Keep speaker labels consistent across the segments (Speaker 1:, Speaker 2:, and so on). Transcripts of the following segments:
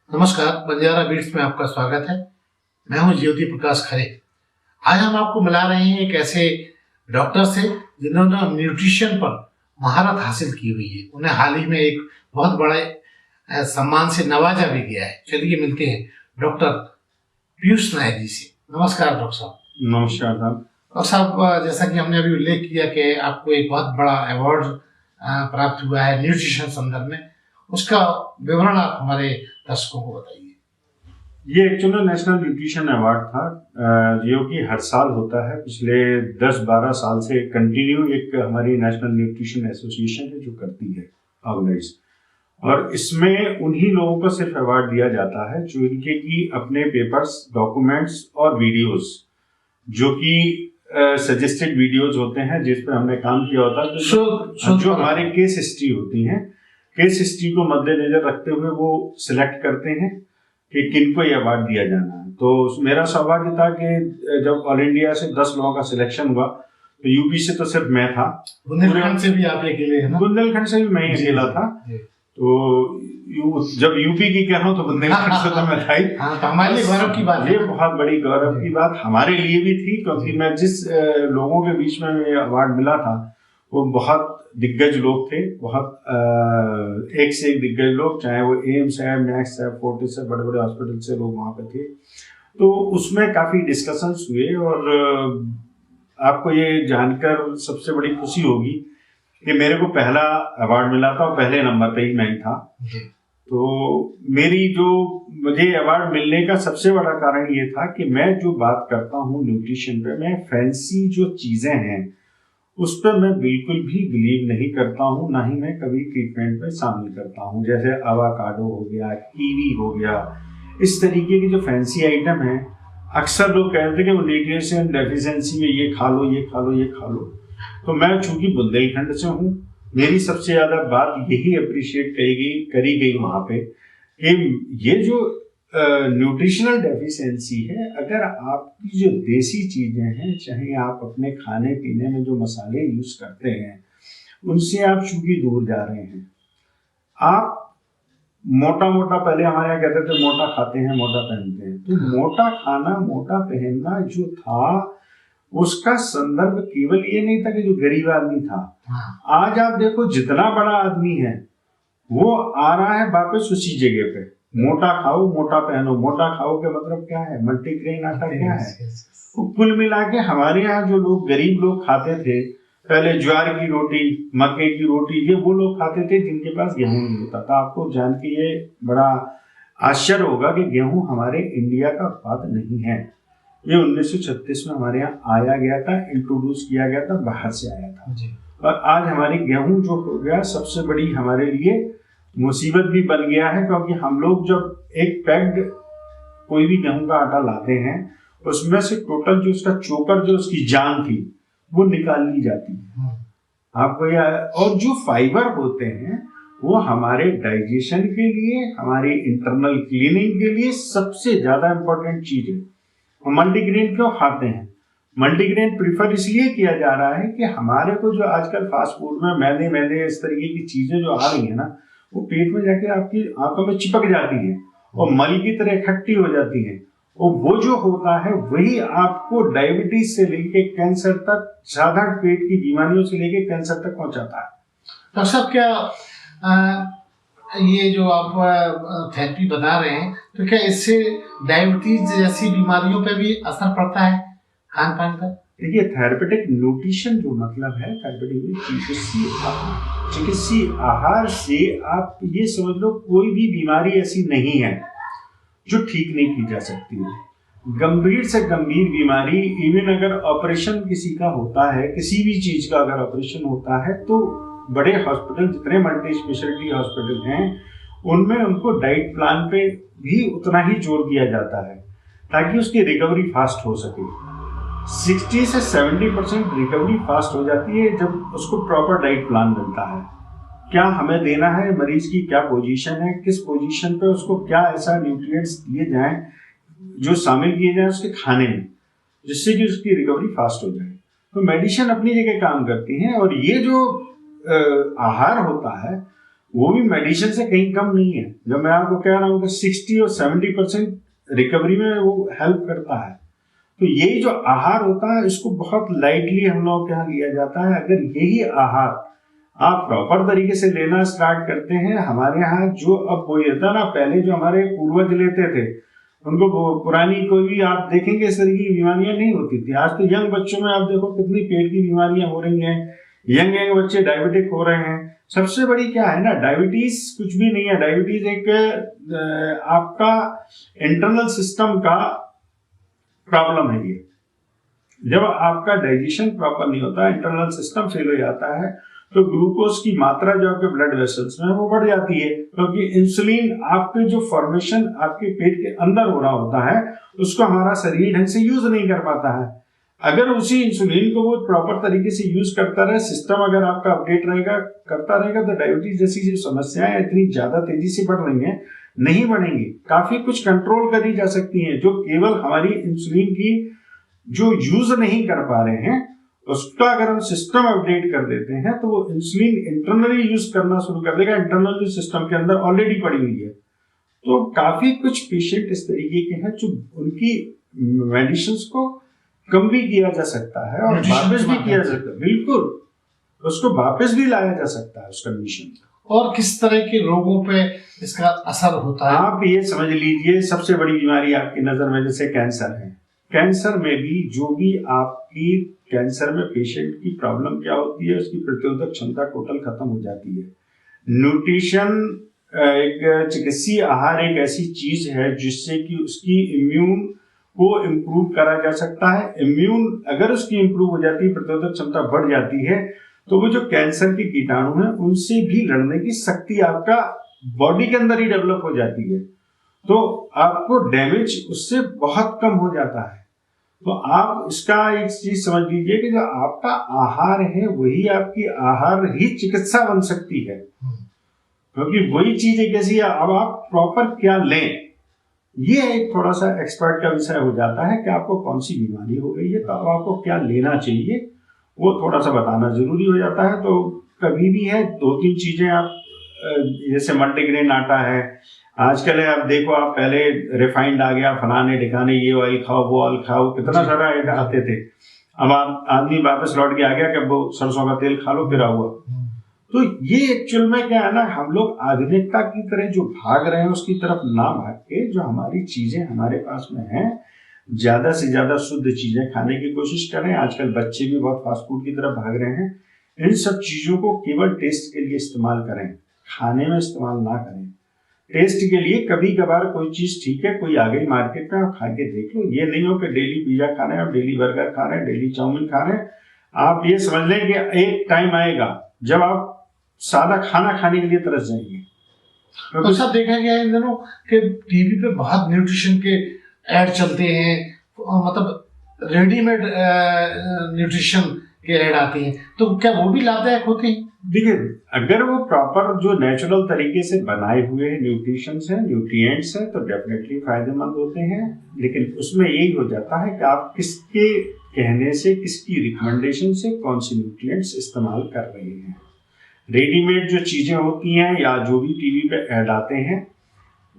Speaker 1: नमस्कार, बंजारा बीट्स में आपका स्वागत है। मैं हूं ज्योति प्रकाश खरे। आज हम आपको मिला रहे हैं एक ऐसे डॉक्टर से जिन्होंने न्यूट्रिशन पर महारत हासिल की हुई है। उन्हें हाल ही में एक बहुत बड़े सम्मान से नवाजा भी गया है। चलिए मिलते हैं डॉक्टर पीयूष नायक जी से। नमस्कार डॉक्टर साहब।
Speaker 2: नमस्कार साहब।
Speaker 1: डॉक्टर साहब, जैसा कि हमने अभी उल्लेख किया कि आपको एक बहुत बड़ा अवार्ड प्राप्त हुआ है न्यूट्रिशन संदर्भ में, उसका विवरण आप हमारे दर्शकों को बताइए।
Speaker 2: ये एक्चुअली नेशनल न्यूट्रिशन अवार्ड था जो कि हर साल होता है। पिछले 10-12 साल से कंटिन्यू एक हमारी नेशनल न्यूट्रिशन एसोसिएशन है जो करती है ऑर्गेनाइज, और इसमें उन्हीं लोगों को सिर्फ अवार्ड दिया जाता है जो इनके की अपने पेपर्स, डॉक्यूमेंट्स और वीडियोस जो कि सजेस्टेड वीडियोस होते हैं जिस पे हमने काम किया होता है, तो जो हमारे केस हिस्ट्री होती हैं, केस हिस्ट्री को मद्देनजर रखते हुए वो सिलेक्ट करते हैं कि किनको ये अवार्ड दिया जाना है। तो मेरा सौभाग्य था कि जब ऑल इंडिया से 10 लोगों का सिलेक्शन हुआ तो यूपी से तो सिर्फ मैं था।
Speaker 1: बुंदेलखंड से भी आप अकेले हैं ना?
Speaker 2: बुंदेलखंड से भी मैं ही अकेला था। तो जब यूपी की कह रहा हूँ तो बुंदेलखंड से तो मैं था ही।
Speaker 1: तो हमारे लिए गौरव की बात है।
Speaker 2: ये बहुत बड़ी गौरव की बात हमारे लिए भी थी, क्योंकि मैं जिस लोगों के बीच में ये अवार्ड मिला था वो बहुत दिग्गज लोग थे, बहुत एक से एक दिग्गज लोग, चाहे वो एम्स है, मैक्स है, फोर्टिस है, बड़े बड़े हॉस्पिटल से लोग वहाँ पे थे। तो उसमें काफ़ी डिस्कशंस हुए और आपको ये जानकर सबसे बड़ी खुशी होगी कि मेरे को पहला अवार्ड मिला था और पहले नंबर पे ही मैं ही था। तो मुझे अवार्ड मिलने का सबसे बड़ा कारण ये था कि मैं जो बात करता हूँ न्यूट्रिशन पे, मैं फैंसी जो चीज़ें हैं उस पर मैं बिल्कुल भी बिलीव नहीं करता हूँ, ना ही मैं कभी ट्रीटमेंट में शामिल करता हूँ। जैसे अवाकाडो हो गया, कीवी हो गया, इस तरीके के जो फैंसी आइटम हैं, अक्सर लोग कहते हैं कि वो न्यूट्रिशन डेफिशिएंसी में ये खा लो, ये खा लो, ये खा लो। तो मैं चूंकि बुंदेलखंड से हूँ, मेरी सबसे ज़्यादा बात यही अप्रिशिएट करी गई वहाँ पे कि ये जो न्यूट्रिशनल डेफिशिएंसी है, अगर आपकी जो देसी चीज़ें हैं, चाहे आप अपने खाने पीने में जो मसाले यूज़ करते हैं उनसे आप चूंकि दूर जा रहे हैं। आप मोटा मोटा, पहले हमारे यहाँ कहते थे मोटा खाते हैं मोटा पहनते हैं, तो मोटा खाना मोटा पहनना जो था उसका संदर्भ केवल ये नहीं था कि जो गरीब आदमी था। आज आप देखो जितना बड़ा आदमी है वो आ रहा है वापस उसी जगह पे, मोटा खाओ मोटा पहनो। मोटा खाओ के मतलब क्या है? मल्टीग्रेन आटा क्या है? तो कुल मिला के हमारे यहाँ जो लोग गरीब लोग खाते थे, पहले ज्वार की रोटी, मक्के की रोटी, ये वो लोग खाते थे जिनके पास गेहूं नहीं होता था। आपको जान के ये बड़ा आश्चर्य होगा कि गेहूं हमारे इंडिया का उत्पाद नहीं है। ये 1936 में हमारे यहाँ आया गया था, इंट्रोड्यूस किया गया था, बाहर से आया था। और आज हमारी गेहूं जो हो गया सबसे बड़ी हमारे लिए मुसीबत भी बन गया है, क्योंकि हम लोग जब एक पैक्ड कोई भी गेहूं का आटा लाते हैं उसमें से टोटल जो उसका चोकर, जो उसकी जान थी, वो निकाल ली जाती है। आपको और जो फाइबर होते हैं वो हमारे डाइजेशन के लिए, हमारी इंटरनल क्लीनिंग के लिए सबसे ज्यादा इंपॉर्टेंट चीज है। हम मल्टीग्रेन क्यों खाते हैं? मल्टीग्रेन प्रीफर इसलिए किया जा रहा है कि हमारे को जो आजकल फास्ट फूड में मैदे इस तरीके की चीजें जो आ रही है ना, वो पेट में जाके आपकी आंखों में चिपक जाती हैं और मल की तरह इकट्ठी हो जाती हैं, और वो जो होता है वही आपको डायबिटीज से लेके कैंसर तक, साधारण पेट की बीमारियों से लेके कैंसर तक पहुंचाता है।
Speaker 1: डॉक्टर साहब, क्या ये जो आप थेरेपी बता रहे हैं, तो क्या इससे डायबिटीज जैसी बीमारियों पे भी असर पड़ता है खान पान का?
Speaker 2: देखिए, थेरेपेटिक न्यूट्रिशन जो मतलब है, थेरेपेटिक चिकित्सीय आहार से आप ये समझ लो कोई भी बीमारी ऐसी नहीं है जो ठीक नहीं की जा सकती है। गंभीर से गंभीर बीमारी, इवन अगर ऑपरेशन किसी का होता है, किसी भी चीज का अगर ऑपरेशन होता है, तो बड़े हॉस्पिटल, जितने मल्टी स्पेशलिटी हॉस्पिटल हैं, उनमें उनको डाइट प्लान पे भी उतना ही जोर दिया जाता है ताकि उसकी रिकवरी फास्ट हो सके। 60 से 70% रिकवरी फास्ट हो जाती है जब उसको प्रॉपर डाइट प्लान मिलता है। क्या हमें देना है, मरीज की क्या पोजीशन है, किस पोजीशन पे उसको क्या ऐसा न्यूट्रिएंट्स दिए जाएं जो शामिल किए जाएं उसके खाने में, जिससे कि उसकी रिकवरी फास्ट हो जाए। तो मेडिसिन अपनी जगह काम करती है, और ये जो आहार होता है वो भी मेडिसिन से कहीं कम नहीं है। जब मैं आपको कह रहा हूँ कि 60 और 70% रिकवरी में वो हेल्प करता है। तो यही जो आहार होता है इसको बहुत लाइटली हम लोगों के यहाँ लिया जाता है। अगर यही आहार आप प्रॉपर तरीके से लेना स्टार्ट करते हैं, हमारे यहाँ जो अब वो था ना, पहले जो हमारे पूर्वज लेते थे उनको पुरानी कोई भी आप देखेंगे इस तरह की बीमारियां नहीं होती थी। आज तो यंग बच्चों में आप देखो कितनी पेट की बीमारियां हो रही हैं, यंग बच्चे डायबिटिक हो रहे हैं। सबसे बड़ी क्या है ना, डायबिटीज कुछ भी नहीं है। डायबिटीज एक आपका इंटरनल सिस्टम का प्रॉब्लम है। ये जब आपका डाइजेशन प्रॉपर नहीं होता, इंटरनल सिस्टम फेल हो जाता है, तो ग्लूकोज की मात्रा जो आपके ब्लड वेसल्स में वो बढ़ जाती है, क्योंकि इंसुलिन आपके जो फॉर्मेशन आपके पेट के अंदर हो रहा होता है उसको हमारा शरीर ढंग से यूज नहीं कर पाता है। अगर उसी इंसुलिन को वो प्रॉपर तरीके से यूज करता रहे, सिस्टम अगर आपका अपडेट रहेगा करता रहेगा, तो डायबिटीज जैसी जो समस्याएं इतनी ज्यादा तेजी से बढ़ रही हैं नहीं बढ़ेंगी। काफी कुछ कंट्रोल करी जा सकती हैं। जो केवल हमारी इंसुलिन की जो यूज नहीं कर पा रहे हैं उसका अगर हम सिस्टम अपडेट कर देते हैं तो वो इंसुलिन इंटरनली यूज करना शुरू कर देगा। इंटरनल जो सिस्टम के अंदर ऑलरेडी पड़ी हुई है। तो काफी कुछ पेशेंट इस तरीके के हैं जो उनकी मेडिसिन को कम भी किया जा सकता है और वापस भी किया जा सकता है। बिल्कुल, उसको वापस भी लाया जा सकता है उस कंडीशन।
Speaker 1: और किस तरह के रोगों पे इसका असर होता है?
Speaker 2: आप ये समझ लीजिए, सबसे बड़ी बीमारी आपकी नजर में जैसे कैंसर है। कैंसर में भी जो भी आपकी कैंसर में पेशेंट की प्रॉब्लम क्या होती है, उसकी प्रतिरोधक क्षमता टोटल खत्म हो जाती है। न्यूट्रिशन एक चिकित्सीय आहार एक ऐसी चीज है जिससे कि उसकी इम्यून को इम्प्रूव करा जा सकता है। इम्यून अगर उसकी इम्प्रूव हो जाती है, प्रतिरोधक क्षमता बढ़ जाती है, तो वो जो कैंसर के कीटाणु हैं उनसे भी लड़ने की शक्ति आपका बॉडी के अंदर ही डेवलप हो जाती है। तो आपको डैमेज उससे बहुत कम हो जाता है। तो आप इसका एक चीज समझ लीजिए कि जो आपका आहार है वही आपकी आहार ही चिकित्सा बन सकती है, क्योंकि वही चीज एक ऐसी है। अब आप प्रॉपर क्या लें, ये एक थोड़ा सा एक्सपर्ट का विषय हो जाता है कि आपको कौन सी बीमारी हो गई है, तो अब आपको क्या लेना चाहिए वो थोड़ा सा बताना जरूरी हो जाता है। तो कभी भी है 2-3 चीजें आप जैसे मल्टीग्रेन आटा है आजकल है, आप देखो, आप पहले रिफाइंड आ गया, फलाने ठिकाने ये ऑयल खाओ वो ऑयल खाओ, कितना सारा आते थे। अब आप आदमी वापस लौट के आ गया कि वो सरसों का तेल खा लो पिरा हुआ। तो ये एक्चुअल में क्या है ना, हम लोग आधुनिकता की तरह जो भाग रहे हैं उसकी तरफ ना भाग के जो हमारी चीजें हमारे पास में हैं, ज्यादा से ज्यादा शुद्ध चीजें खाने की कोशिश करें। आजकल बच्चे भी बहुत फास्ट फूड की तरफ भाग रहे हैं। इन सब चीजों को केवल टेस्ट के लिए इस्तेमाल करें, खाने में इस्तेमाल ना करें। टेस्ट के लिए कभी कभार कोई चीज ठीक है, कोई आ गई मार्केट में, आप खा के देख लो। ये नहीं हो कि डेली पिज्जा खा रहे हैं, आप डेली बर्गर खा रहे हैं, डेली चाउमीन खा रहे हैं। आप ये समझ लें कि एक टाइम आएगा जब आप सादा खाना खाने के लिए तरस जाएंगे।
Speaker 1: तो सब देखा गया इन दिनों कि टीवी पे बहुत न्यूट्रिशन के ऐड चलते हैं, मतलब रेडीमेड न्यूट्रिशन के ऐड आते हैं, तो क्या वो भी लाभदायक होते हैं?
Speaker 2: देखिए, अगर वो प्रॉपर जो नेचुरल तरीके से बनाए हुए न्यूट्रिशंस हैं, न्यूट्रिएंट्स हैं, तो डेफिनेटली फायदेमंद होते हैं। लेकिन उसमें यही हो जाता है कि आप किसके कहने से, किसकी रिकमेंडेशन से कौन सी न्यूट्रिएंट्स इस्तेमाल कर रहे हैं। रेडीमेड जो चीजें होती हैं या जो भी टीवी पे ऐड आते हैं,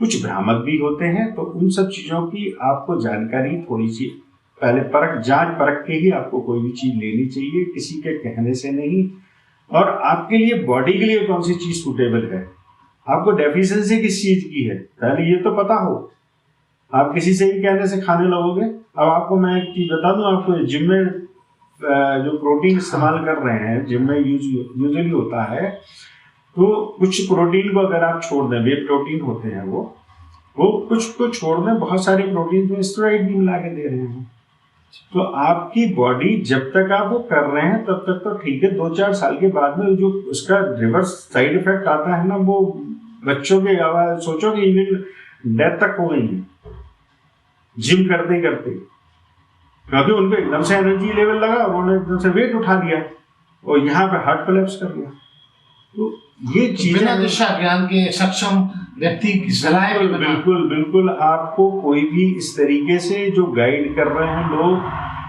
Speaker 2: कुछ भ्रामक भी होते हैं, तो उन सब चीजों की आपको जानकारी थोड़ी सी पहले जांच परख के ही आपको कोई भी चीज लेनी चाहिए, किसी के कहने से नहीं। और आपके लिए बॉडी के लिए कौन सी चीज सूटेबल है, आपको डेफिशिएंसी किस चीज की है, पहले ये तो पता हो। आप किसी से भी कहने से खाने लगोगे। अब आपको मैं एक चीज बता दूं, आपको जिम में जो प्रोटीन इस्तेमाल कर रहे हैं, जिम में यूजुअली होता है, तो कुछ प्रोटीन को अगर आप छोड़ दें, वे प्रोटीन होते हैं वो कुछ को छोड़ दें, बहुत सारे प्रोटीन में स्टेरॉइड भी मिला के दे रहे हैं। तो आपकी बॉडी जब तक आप वो कर रहे हैं तब तक तो ठीक है, 2-4 साल के बाद में जो उसका रिवर्स साइड इफेक्ट आता है ना, वो बच्चों के सोचो कि इवन डेथ तक हो गई है जिम करते करते, क्योंकि उनको एकदम से एनर्जी लेवल लगा, उन्होंने एकदम से वेट उठा लिया और यहाँ पे हार्ट कोलैप्स कर लिया। तो ये चीजें
Speaker 1: बिना दिशा ज्ञान के सक्षम व्यक्ति की सलाह
Speaker 2: बिल्कुल आपको कोई भी इस तरीके से जो गाइड कर रहे हैं लोग,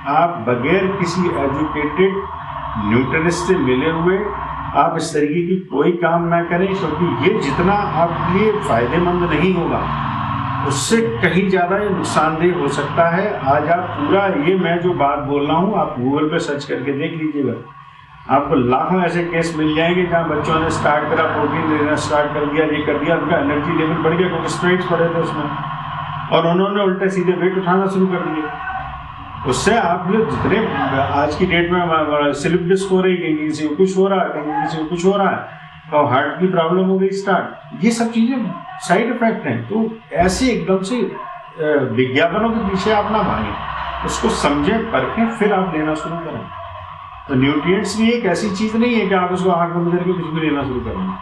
Speaker 2: आप बगैर किसी एजुकेटेड न्यूट्रिशनिस्ट से मिले हुए आप इस तरीके की कोई काम ना करें, क्योंकि ये जितना आपके लिए फायदेमंद नहीं होगा उससे कहीं ज़्यादा ये नुकसानदेह हो सकता है। आज आप पूरा ये मैं जो बात बोल रहा हूँ आप गूगल पे सर्च करके देख लीजिएगा, आपको लाखों ऐसे केस मिल जाएंगे जहाँ बच्चों ने स्टार्ट करा, प्रोटीन लेना स्टार्ट कर दिया, ये कर दिया, उनका एनर्जी लेवल बढ़ गया क्योंकि स्ट्रेट्स पड़े थे उसमें, और उन्होंने उल्टे सीधे वेट उठाना शुरू कर दिए। उससे आप लोग जितने आज की डेट में स्लिप डिस्क हो रही है, कहीं किसी को कुछ हो रहा है, कहीं किसी को कुछ हो रहा है, और हार्ट की प्रॉब्लम हो गई स्टार्ट, ये सब चीज़ें साइड इफेक्ट हैं। तो ऐसे एकदम से विज्ञापनों के पीछे आप ना भागें, उसको समझें, परखें, फिर आप लेना शुरू करें। तो न्यूट्रिएंट्स भी एक ऐसी चीज़ नहीं है कि आप उसको आँख बंद करके कुछ भी लेना शुरू करें।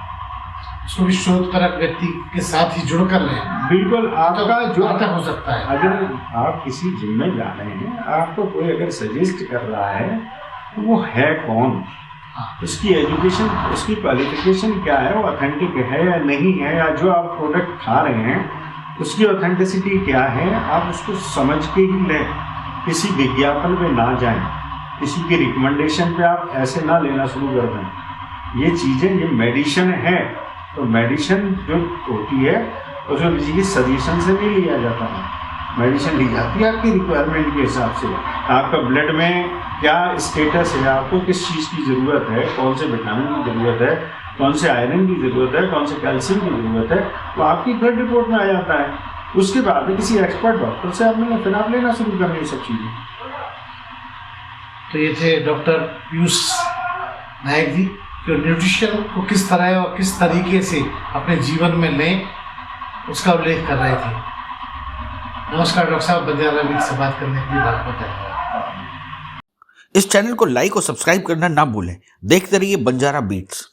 Speaker 1: उसको भी शोधपरक व्यक्ति के साथ ही जुड़ कर रहे हैं।
Speaker 2: बिल्कुल, आपका जो
Speaker 1: घातक हो सकता है।
Speaker 2: अगर आप किसी जिम में जा रहे हैं, आपको कोई अगर सजेस्ट कर रहा है तो वो है कौन, उसकी एजुकेशन, उसकी क्वालिफिकेशन क्या है, वो ऑथेंटिक है या नहीं है, या जो आप प्रोडक्ट खा रहे हैं उसकी ऑथेंटिसिटी क्या है, आप उसको समझ के ही लें। किसी विज्ञापन पे ना जाएं, किसी की रिकमेंडेशन पे आप ऐसे ना लेना शुरू कर दें। ये चीज़ें, ये मेडिसिन है, तो मेडिसिन जो होती है उसमें किसी की सजेशन से नहीं लिया जाता है, मेडिसिन ली जाती है आपकी रिक्वायरमेंट के हिसाब से। आपका ब्लड में क्या स्टेटस है, आपको किस चीज़ की ज़रूरत है, कौन से विटामिन की ज़रूरत है, कौन से आयरन की ज़रूरत है, कौन से कैल्शियम की ज़रूरत है, तो आपकी ब्लड रिपोर्ट में आ जाता है। उसके बाद में किसी एक्सपर्ट डॉक्टर से आप मिलें, फिर आप लेना शुरू करें ये सब चीज़ें।
Speaker 1: तो ये थे डॉक्टर पीयूष नायक जी, जो न्यूट्रिशन को किस तरह और किस तरीके से अपने जीवन में लें उसका उल्लेख कर रहे थे। नमस्कार डॉक्टर साहब, बंजारा बीट से बात करने के लिए बहुत बहुत धन्यवाद।
Speaker 3: इस चैनल को लाइक और सब्सक्राइब करना ना भूलें। देखते रहिए बंजारा बीट्स।